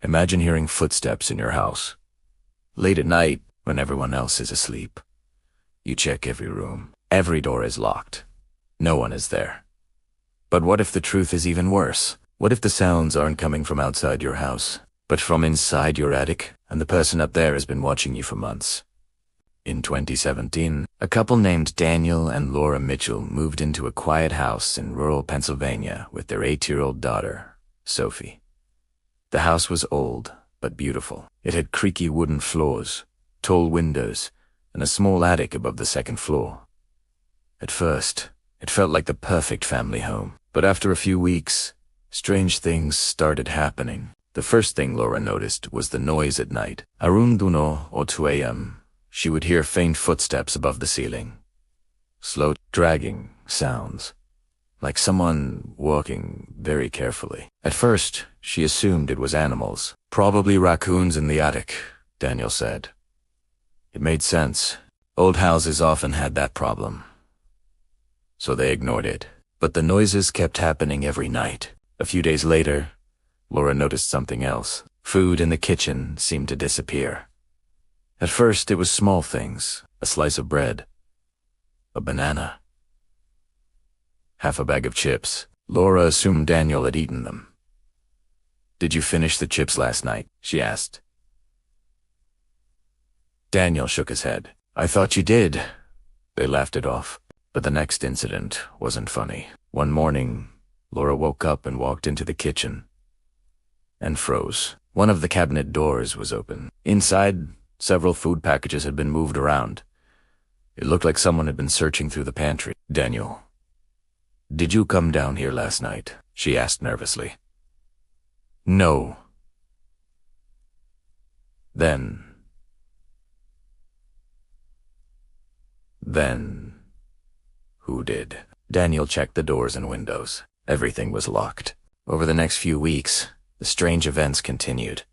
Imagine hearing footsteps in your house. Late at night, when everyone else is asleep. You check every room. Every door is locked. No one is there. But what if the truth is even worse? What if the sounds aren't coming from outside your house, but from inside your attic, and the person up there has been watching you for months? In 2017, a couple named Daniel and Laura Mitchell moved into a quiet house in rural Pennsylvania with their 8-year-old daughter, Sophie. The house was old, but beautiful. It had creaky wooden floors, tall windows, and a small attic above the second floor. At first, it felt like the perfect family home, but after a few weeks, strange things started happening. The first thing Laura noticed was the noise at night. Around 1 or 2 a.m., she would hear faint footsteps above the ceiling. Slow, dragging sounds, like someone walking very carefully. At first, she assumed it was animals, probably raccoons in the attic, Daniel said. It made sense. Old houses often had that problem. So they ignored it. But the noises kept happening every night. A few days later, Laura noticed something else. Food in the kitchen seemed to disappear. At first, it was small things, a slice of bread, a banana, half a bag of chips. Laura assumed Daniel had eaten them. "Did you finish the chips last night?" she asked. Daniel shook his head. "I thought you did." They laughed it off. But the next incident wasn't funny. One morning, Laura woke up and walked into the kitchen and froze. One of the cabinet doors was open. Inside, several food packages had been moved around. It looked like someone had been searching through the pantry. "Daniel, did you come down here last night?" she asked nervously. "No." Then, who did? Daniel checked the doors and windows. Everything was locked. Over the next few weeks, the strange events continued.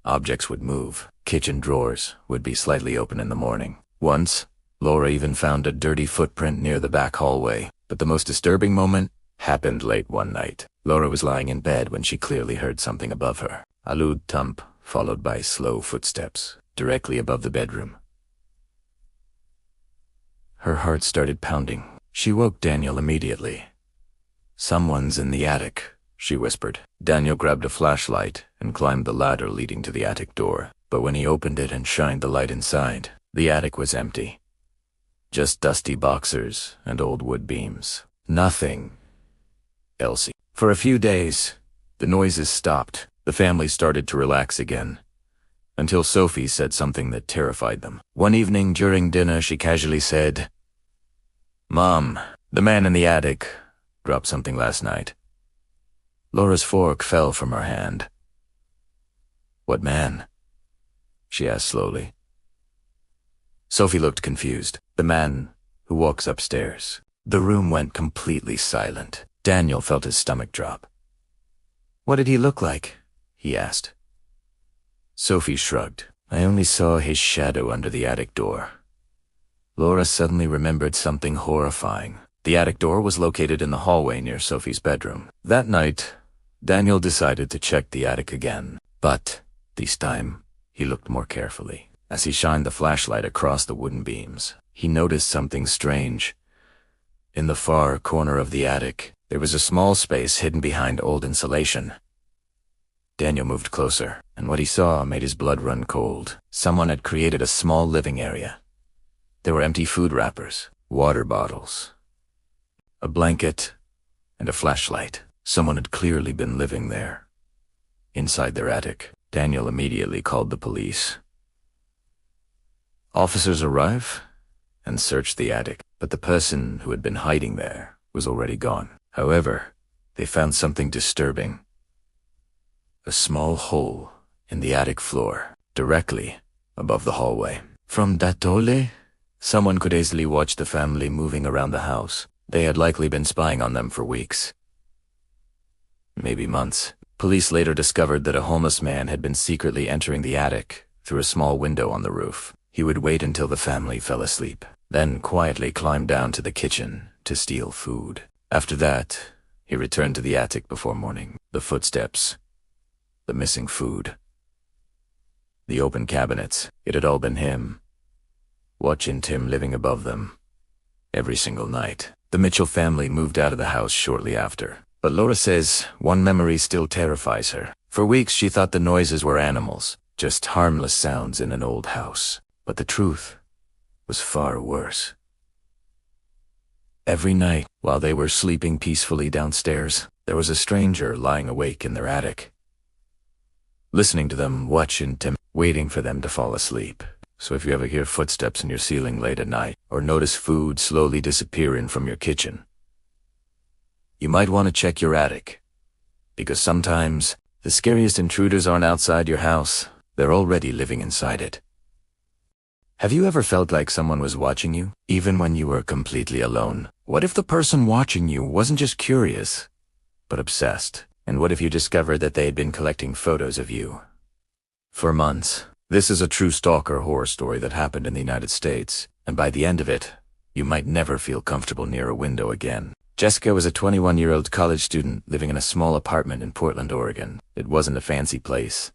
Objects would move. Kitchen drawers would be slightly open in the morning. Once, Laura even found a dirty footprint near the back hallway. But the most disturbing moment happened late one night. Laura was lying in bed when she clearly heard something above her. A loud thump, followed by slow footsteps, directly above the bedroom. Her heart started pounding. She woke Daniel immediately. "Someone's in the attic," she whispered. Daniel grabbed a flashlight and climbed the ladder leading to the attic door. But when he opened it and shined the light inside, the attic was empty. Just dusty boxers and old wood beams. Nothing else. For a few days, the noises stopped. The family started to relax again, until Sophie said something that terrified them. One evening during dinner, she casually said, "Mom, the man in the attic dropped something last night." Laura's fork fell from her hand. "What man?" she asked slowly. Sophie looked confused. "The man who walks upstairs." The room went completely silent. Daniel felt his stomach drop. "What did he look like?" he asked. Sophie shrugged. "I only saw his shadow under the attic door." Laura suddenly remembered something horrifying. The attic door was located in the hallway near Sophie's bedroom. That night, Daniel decided to check the attic again. But this time, he looked more carefully. As he shined the flashlight across the wooden beams, he noticed something strange. In the far corner of the attic, there was a small space hidden behind old insulation. Daniel moved closer, and what he saw made his blood run cold. Someone had created a small living area. There were empty food wrappers, water bottles, a blanket, and a flashlight. Someone had clearly been living there. Inside their attic, Daniel immediately called the police. Officers arrived and searched the attic, but the person who had been hiding there was already gone. However, they found something disturbing. A small hole in the attic floor, directly above the hallway. From that hole, someone could easily watch the family moving around the house. They had likely been spying on them for weeks, maybe months. Police later discovered that a homeless man had been secretly entering the attic through a small window on the roof. He would wait until the family fell asleep, then quietly climb down to the kitchen to steal food. After that, he returned to the attic before morning. The footsteps the missing food, the open cabinets. It had all been him, watching Tim living above them every single night. The Mitchell family moved out of the house shortly after, but Laura says one memory still terrifies her. For weeks she thought the noises were animals, just harmless sounds in an old house. But the truth was far worse. Every night, while they were sleeping peacefully downstairs, there was a stranger lying awake in their attic, listening to them, watching Tim, waiting for them to fall asleep. So if you ever hear footsteps in your ceiling late at night, or notice food slowly disappearing from your kitchen, you might want to check your attic, because sometimes the scariest intruders aren't outside your house, they're already living inside it. Have you ever felt like someone was watching you, even when you were completely alone? What if the person watching you wasn't just curious, but obsessed? And what if you discovered that they had been collecting photos of you for months? This is a true stalker horror story that happened in the United States, and by the end of it, you might never feel comfortable near a window again. Jessica was a 21-year-old college student living in a small apartment in Portland, Oregon. It wasn't a fancy place,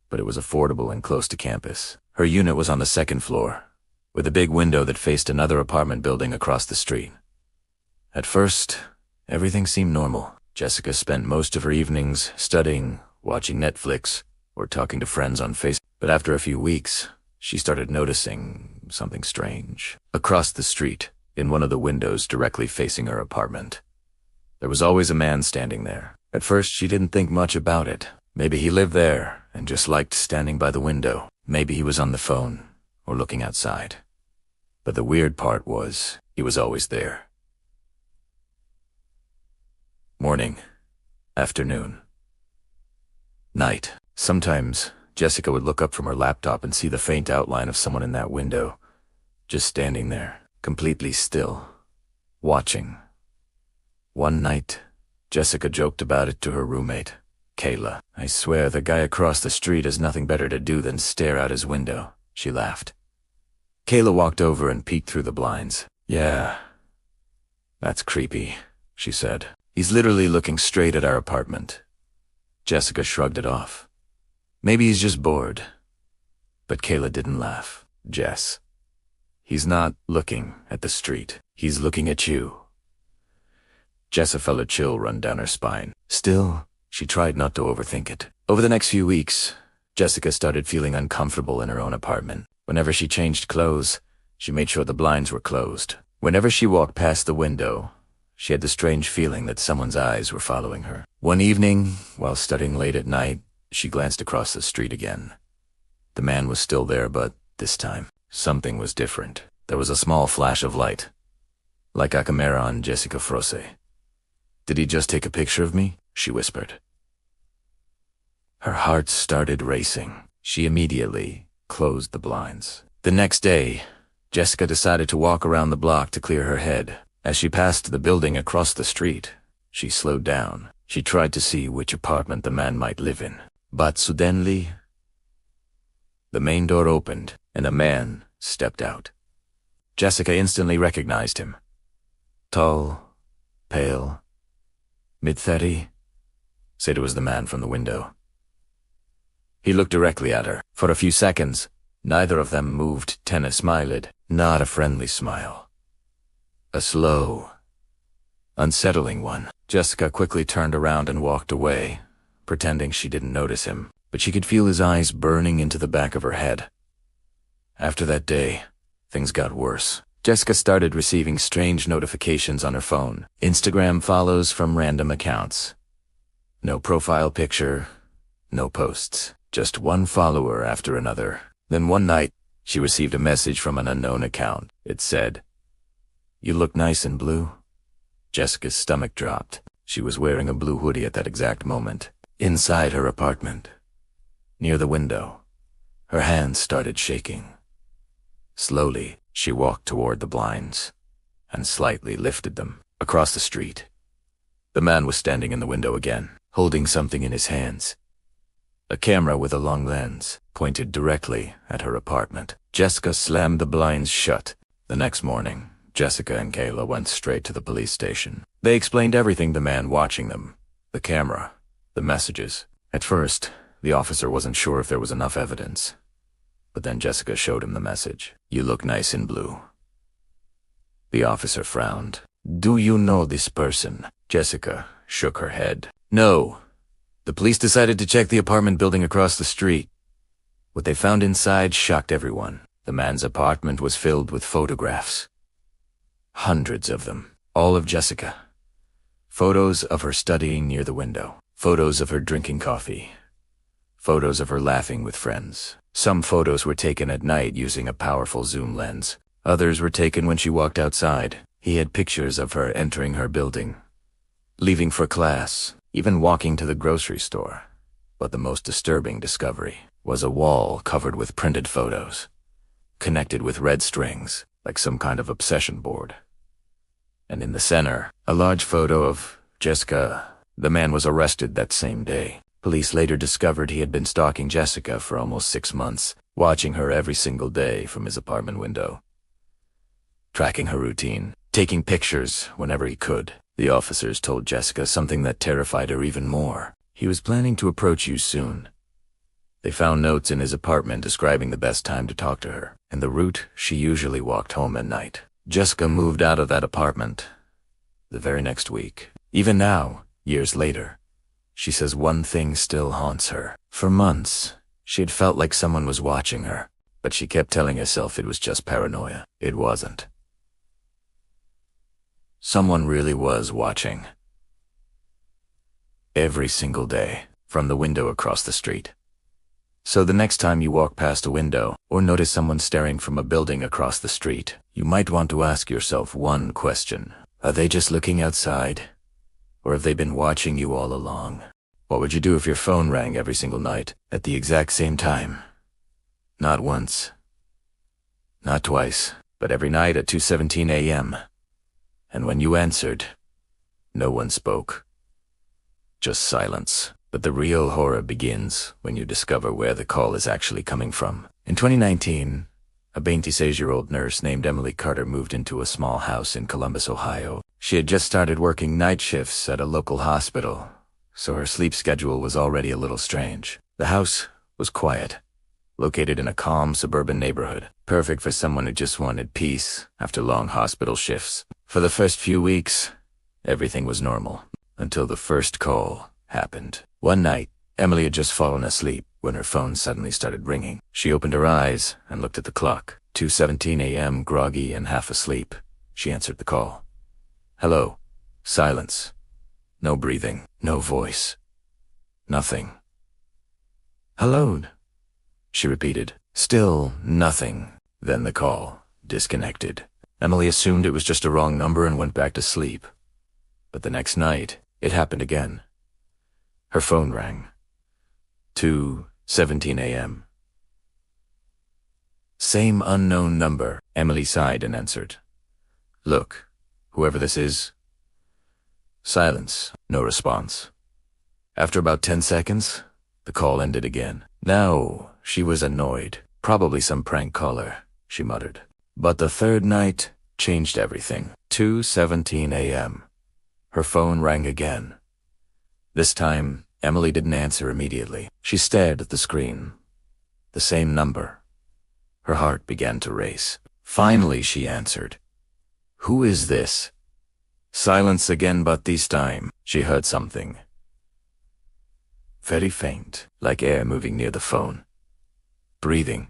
but it was affordable and close to campus. Her unit was on the second floor, with a big window that faced another apartment building across the street. At first, everything seemed normal. Jessica spent most of her evenings studying, watching Netflix, or talking to friends on Facebook. But after a few weeks, she started noticing something strange. Across the street, in one of the windows directly facing her apartment, there was always a man standing there. At first, she didn't think much about it. Maybe he lived there and just liked standing by the window. Maybe he was on the phone or looking outside. But the weird part was, he was always there. Morning, afternoon, night. Sometimes Jessica would look up from her laptop and see the faint outline of someone in that window, just standing there, completely still, watching. One night, Jessica joked about it to her roommate, Kayla. "I swear the guy across the street has nothing better to do than stare out his window," she laughed. Kayla walked over and peeked through the blinds. "Yeah, that's creepy," she said. "He's literally looking straight at our apartment." Jessica shrugged it off. "Maybe he's just bored." But Kayla didn't laugh. "Jess, he's not looking at the street. He's looking at you." Jessa felt a chill run down her spine. Still, she tried not to overthink it. Over the next few weeks, Jessica started feeling uncomfortable in her own apartment. Whenever she changed clothes, she made sure the blinds were closed. Whenever she walked past the window, she had the strange feeling that someone's eyes were following her. One evening, while studying late at night, she glanced across the street again. The man was still there, but this time, something was different. There was a small flash of light, like a camera on Jessica Frosse. "Did he just take a picture of me?" she whispered. Her heart started racing. She immediately closed the blinds. The next day, Jessica decided to walk around the block to clear her head. As she passed the building across the street, she slowed down. She tried to see which apartment the man might live in. But suddenly, the main door opened, and a man stepped out. Jessica instantly recognized him. Tall, pale, mid-30, said it was the man from the window. He looked directly at her. For a few seconds, neither of them moved. Tenna smiled, not a friendly smile. A slow, unsettling one. Jessica quickly turned around and walked away, pretending she didn't notice him, but she could feel his eyes burning into the back of her head. After that day, things got worse. Jessica started receiving strange notifications on her phone. Instagram follows from random accounts. No profile picture, no posts. Just one follower after another. Then one night, she received a message from an unknown account. It said, "You look nice in blue." Jessica's stomach dropped. She was wearing a blue hoodie at that exact moment. Inside her apartment, near the window, her hands started shaking. Slowly, she walked toward the blinds and slightly lifted them. Across the street, the man was standing in the window again, holding something in his hands. A camera with a long lens pointed directly at her apartment. Jessica slammed the blinds shut. The next morning, Jessica and Kayla went straight to the police station. They explained everything to the man watching them, the camera, the messages. At first, the officer wasn't sure if there was enough evidence. But then Jessica showed him the message. "You look nice in blue." The officer frowned. "Do you know this person?" Jessica shook her head. "No. The police decided to check the apartment building across the street. What they found inside shocked everyone. The man's apartment was filled with photographs. Hundreds of them. All of Jessica. Photos of her studying near the window. Photos of her drinking coffee. Photos of her laughing with friends. Some photos were taken at night using a powerful zoom lens. Others were taken when she walked outside. He had pictures of her entering her building, leaving for class, even walking to the grocery store. But the most disturbing discovery was a wall covered with printed photos, connected with red strings, like some kind of obsession board. And in the center, a large photo of Jessica. The man was arrested that same day. Police later discovered he had been stalking Jessica for almost 6 months, watching her every single day from his apartment window, tracking her routine, taking pictures whenever he could. The officers told Jessica something that terrified her even more. He was planning to approach you soon. They found notes in his apartment describing the best time to talk to her, and the route she usually walked home at night. Jessica moved out of that apartment the very next week. Even now, years later, she says one thing still haunts her. For months, she had felt like someone was watching her, but she kept telling herself it was just paranoia. It wasn't. Someone really was watching. Every single day, from the window across the street. So the next time you walk past a window or notice someone staring from a building across the street, you might want to ask yourself one question. Are they just looking outside? Or have they been watching you all along? What would you do if your phone rang every single night at the exact same time? Not once. Not twice, but every night at 2:17 a.m. And when you answered, no one spoke. Just silence. But the real horror begins when you discover where the call is actually coming from. In 2019, a 26-year-old nurse named Emily Carter moved into a small house in Columbus, Ohio. She had just started working night shifts at a local hospital, so her sleep schedule was already a little strange. The house was quiet, located in a calm suburban neighborhood, perfect for someone who just wanted peace after long hospital shifts. For the first few weeks, everything was normal, until the first call happened. One night, Emily had just fallen asleep when her phone suddenly started ringing. She opened her eyes and looked at the clock. 2:17 a.m., groggy and half asleep. She answered the call. "Hello." Silence. No breathing. No voice. Nothing. "Hello," she repeated. Still nothing. Then the call disconnected. Emily assumed it was just a wrong number and went back to sleep. But the next night, it happened again. Her phone rang. 2:17 a.m. Same unknown number. Emily sighed and answered. "Look, whoever this is." Silence. No response. After about 10 seconds, the call ended again. Now, she was annoyed. Probably some prank caller, she muttered. But the third night changed everything. 2:17 a.m. Her phone rang again. This time, Emily didn't answer immediately. She stared at the screen. The same number. Her heart began to race. Finally, she answered. "Who is this?" Silence again, but this time, she heard something. Very faint, like air moving near the phone. Breathing.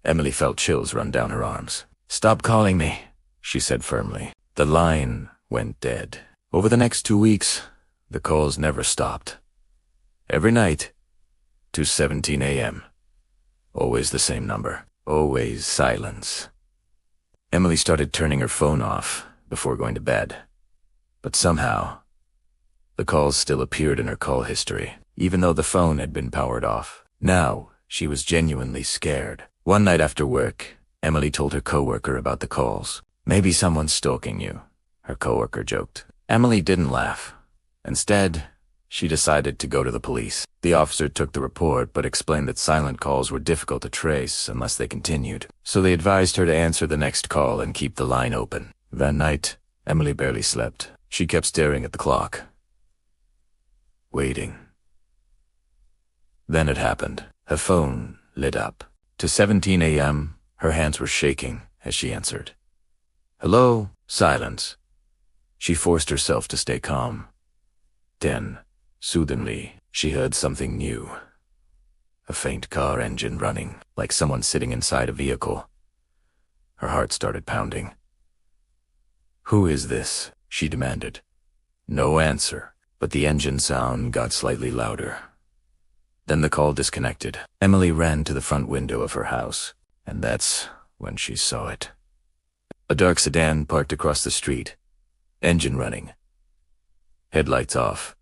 Emily felt chills run down her arms. "Stop calling me," she said firmly. The line went dead. Over the next 2 weeks, the calls never stopped. Every night, 2:17 a.m. Always the same number. Always silence. Emily started turning her phone off before going to bed. But somehow, the calls still appeared in her call history, even though the phone had been powered off. Now, she was genuinely scared. One night after work, Emily told her coworker about the calls. "Maybe someone's stalking you," her coworker joked. Emily didn't laugh. Instead, she decided to go to the police. The officer took the report but explained that silent calls were difficult to trace unless they continued. So they advised her to answer the next call and keep the line open. That night, Emily barely slept. She kept staring at the clock, waiting. Then it happened. Her phone lit up. To 17 a.m., her hands were shaking as she answered. Hello? Silence. She forced herself to stay calm. Then, soothingly, she heard something new. A faint car engine running, like someone sitting inside a vehicle. Her heart started pounding. Who is this? She demanded. No answer, but the engine sound got slightly louder. Then the call disconnected. Emily ran to the front window of her house, and that's when she saw it. A dark sedan parked across the street, engine running, headlights off.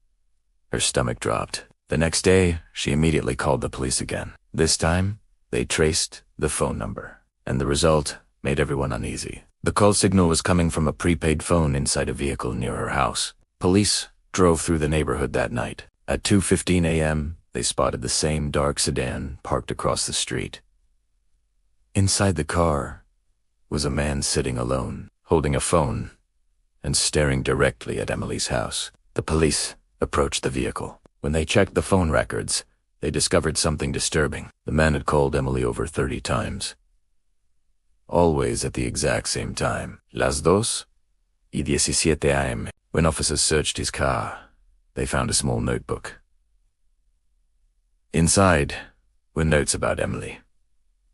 Her stomach dropped. The next day, she immediately called the police again. This time, they traced the phone number, and the result made everyone uneasy. The call signal was coming from a prepaid phone inside a vehicle near her house. Police drove through the neighborhood that night. At 2:15 a.m., they spotted the same dark sedan parked across the street. Inside the car was a man sitting alone, holding a phone, and staring directly at Emily's house. The police approached the vehicle. When they checked the phone records, they discovered something disturbing. The man had called Emily over 30 times. Always at the exact same time. Las 2:17 a.m. When officers searched his car, they found a small notebook. Inside were notes about Emily,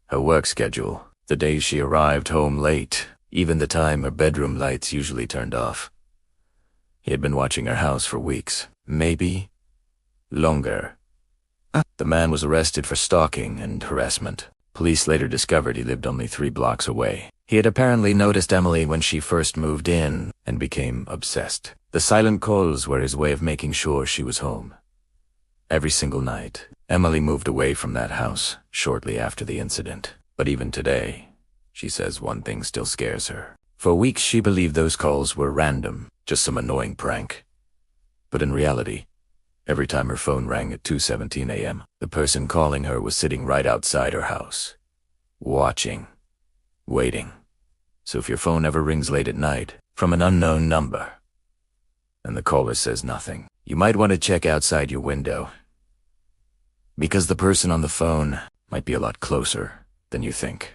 her work schedule, the days she arrived home late, even the time her bedroom lights usually turned off. He had been watching her house for weeks, maybe longer. The man was arrested for stalking and harassment. Police later discovered he lived only 3 blocks away. He had apparently noticed Emily when she first moved in and became obsessed. The silent calls were his way of making sure she was home. Every single night, Emily moved away from that house shortly after the incident. But even today, she says one thing still scares her. For weeks she believed those calls were random, just some annoying prank. But in reality, every time her phone rang at 2:17 a.m., the person calling her was sitting right outside her house, watching, waiting. So if your phone ever rings late at night from an unknown number, and the caller says nothing, you might want to check outside your window, because the person on the phone might be a lot closer than you think.